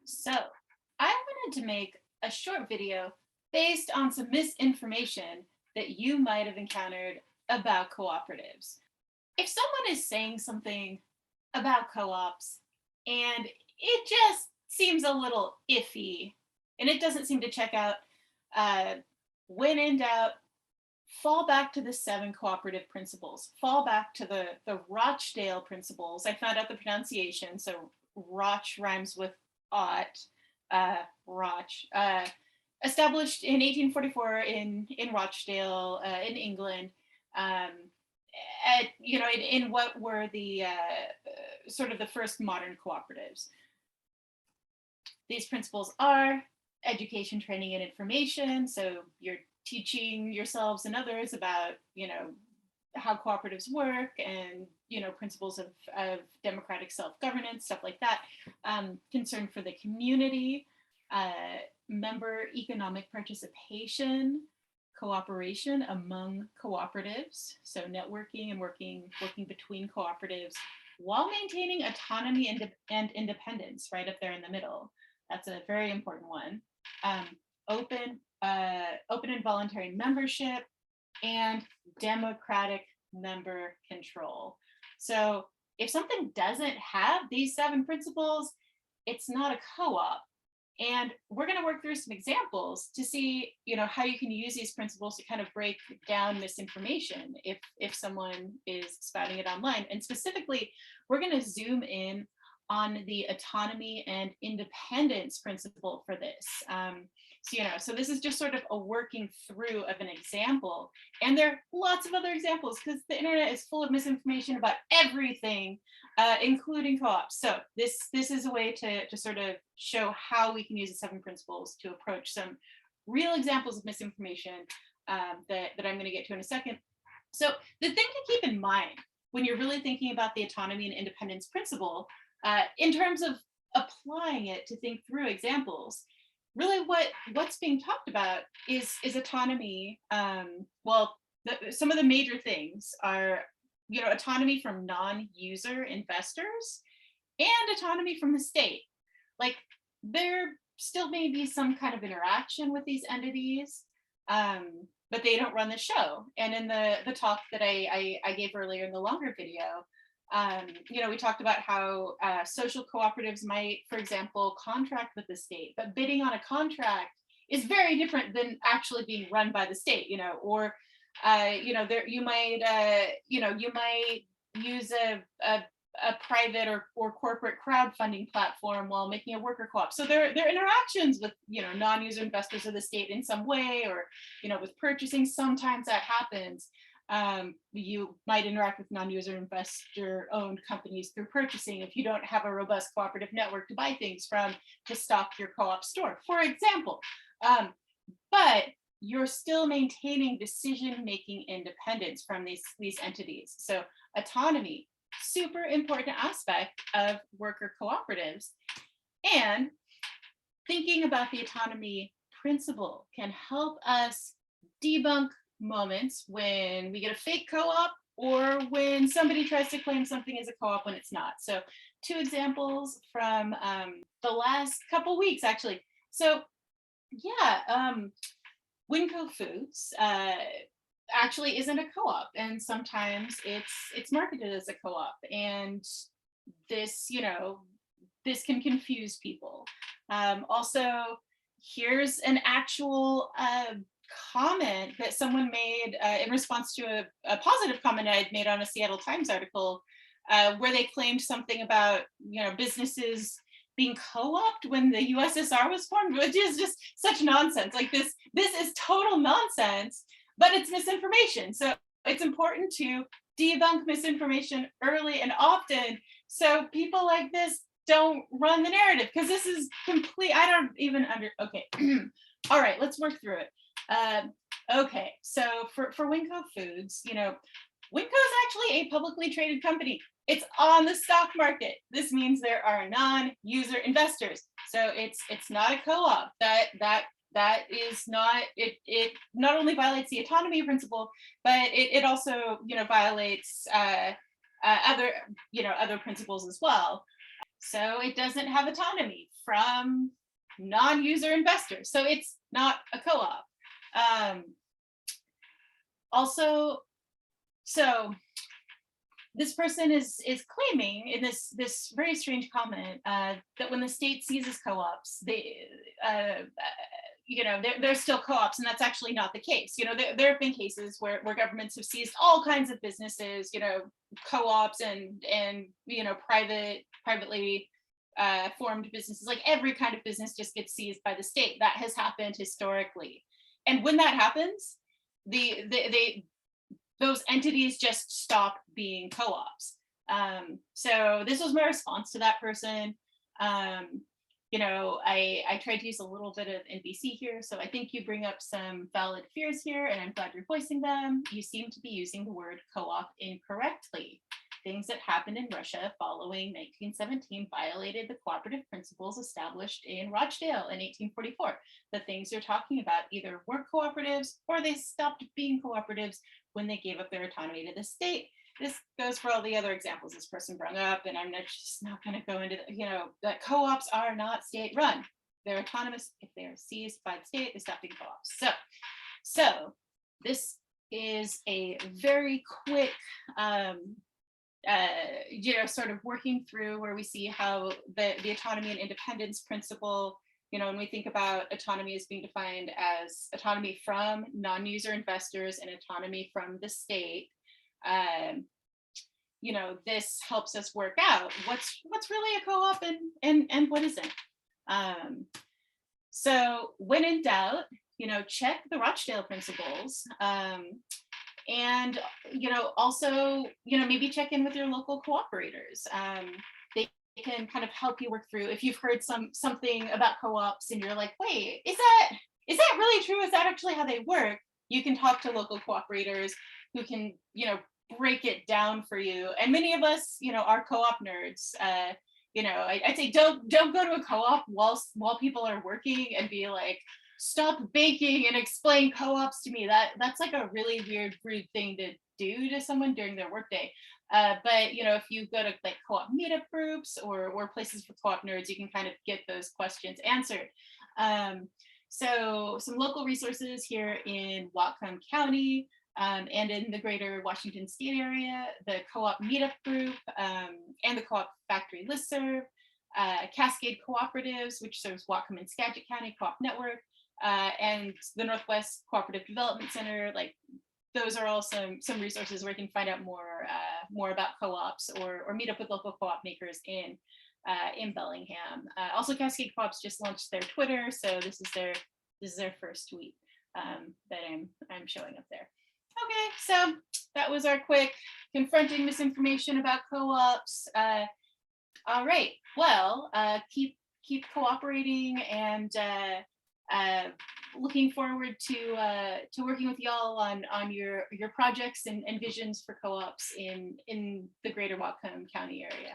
So, I wanted to make a short video based on some misinformation that you might have encountered about cooperatives. If someone is saying something about co-ops and it just seems a little iffy and it doesn't seem to check out, uh, when in doubt, fall back to the seven cooperative principles. Fall back to the Rochdale Principles. I found out the pronunciation. So Roch rhymes with ought. Roch. Established in 1844 in Rochdale, in England. Um, in what were the sort of the first modern cooperatives. These principles are education, training, and information. So you're teaching yourselves and others about, how cooperatives work and, principles of democratic self-governance, stuff like that. Concern for the community, member economic participation, cooperation among cooperatives, so networking and working between cooperatives while maintaining autonomy and independence, right up there in the middle. That's a very important one. Open and voluntary membership, and democratic member control. So if something doesn't have these seven principles, it's not a co-op. And we're going to work through some examples to see, how you can use these principles to kind of break down misinformation if someone is spouting it online. And specifically, we're going to zoom in on the autonomy and independence principle for this. So this is just sort of a working through of an example. And there are lots of other examples because the internet is full of misinformation about everything, including co-ops. So this is a way to sort of show how we can use the seven principles to approach some real examples of misinformation that I'm going to get to in a second. So the thing to keep in mind when you're really thinking about the autonomy and independence principle, in terms of applying it to think through examples, really what's being talked about is autonomy. Some of the major things are, autonomy from non-user investors and autonomy from the state. Like there still may be some kind of interaction with these entities, but they don't run the show. And in the talk that I gave earlier in the longer video, we talked about how social cooperatives might, for example, contract with the state, but bidding on a contract is very different than actually being run by the state, or you might use a private or corporate crowdfunding platform while making a worker co-op. So there are interactions with, non-user investors of the state in some way, or, with purchasing, sometimes that happens. You might interact with non-user investor owned companies through purchasing if you don't have a robust cooperative network to buy things from to stock your co-op store, for example. But you're still maintaining decision-making independence from these entities. So autonomy, super important aspect of worker cooperatives. And thinking about the autonomy principle can help us debunk moments when we get a fake co-op or when somebody tries to claim something as a co-op when it's not. So 2 examples from the last couple weeks, actually. So Winco Foods actually isn't a co-op, and sometimes it's marketed as a co-op, and this this can confuse people. Also, here's an actual comment that someone made in response to a positive comment I'd made on a Seattle Times article, where they claimed something about businesses being co-opted when the USSR was formed, which is just such nonsense. Like this is total nonsense, but it's misinformation. So it's important to debunk misinformation early and often so people like this don't run the narrative, because this is complete. I don't even okay. All right, let's work through it. Okay, so for Winco Foods, Winco is actually a publicly traded company. It's on the stock market. This means there are non-user investors. So it's not a co-op. That is not, it not only violates the autonomy principle, but it also violates other principles as well. so it doesn't have autonomy from non-user investors. So it's not a co-op. Also, so this person is claiming in this very strange comment that when the state seizes co-ops, they they're still co-ops, and that's actually not the case. There have been cases where governments have seized all kinds of businesses, co-ops and privately formed businesses. Like every kind of business just gets seized by the state. That has happened historically, and when that happens, those entities just stop being co-ops. So this was my response to that person. I tried to use a little bit of NBC here. So I think you bring up some valid fears here, and I'm glad you're voicing them. You seem to be using the word co-op incorrectly. Things that happened in Russia following 1917 violated the cooperative principles established in Rochdale in 1844. The things you're talking about either weren't cooperatives or they stopped being cooperatives when they gave up their autonomy to the state. This goes for all the other examples this person brought up, and I'm just not going to go into that co-ops are not state run. They're autonomous. If they are seized by the state, they stop being co-ops. So this is a very quick sort of working through where we see how the autonomy and independence principle, when we think about autonomy as being defined as autonomy from non-user investors and autonomy from the state, this helps us work out what's really a co-op and what isn't. So when in doubt, check the Rochdale Principles. And also maybe check in with your local cooperators. They can kind of help you work through if you've heard something about co-ops and you're like, wait, is that really true? Is that actually how they work? You can talk to local cooperators who can break it down for you. And many of us are co-op nerds. I'd say don't go to a co-op while people are working and be like, stop baking and explain co-ops to me. That's like a really weird, rude thing to do to someone during their workday. But if you go to like co-op meetup groups or places for co-op nerds, you can kind of get those questions answered. So some local resources here in Whatcom County and in the greater Washington State area, the co-op meetup group and the co-op factory listserv, Cascade Cooperatives, which serves Whatcom and Skagit County Co-op Network, and the Northwest Cooperative Development Center. Like those are all some resources where you can find out more about co-ops or meet up with local co-op makers in Bellingham. Also, Cascade Co-ops just launched their Twitter, so this is their first tweet that I'm showing up there. Okay, so that was our quick confronting misinformation about co-ops. All right, well, keep cooperating, and looking forward to working with y'all on your projects and visions for co-ops in the greater Whatcom County area.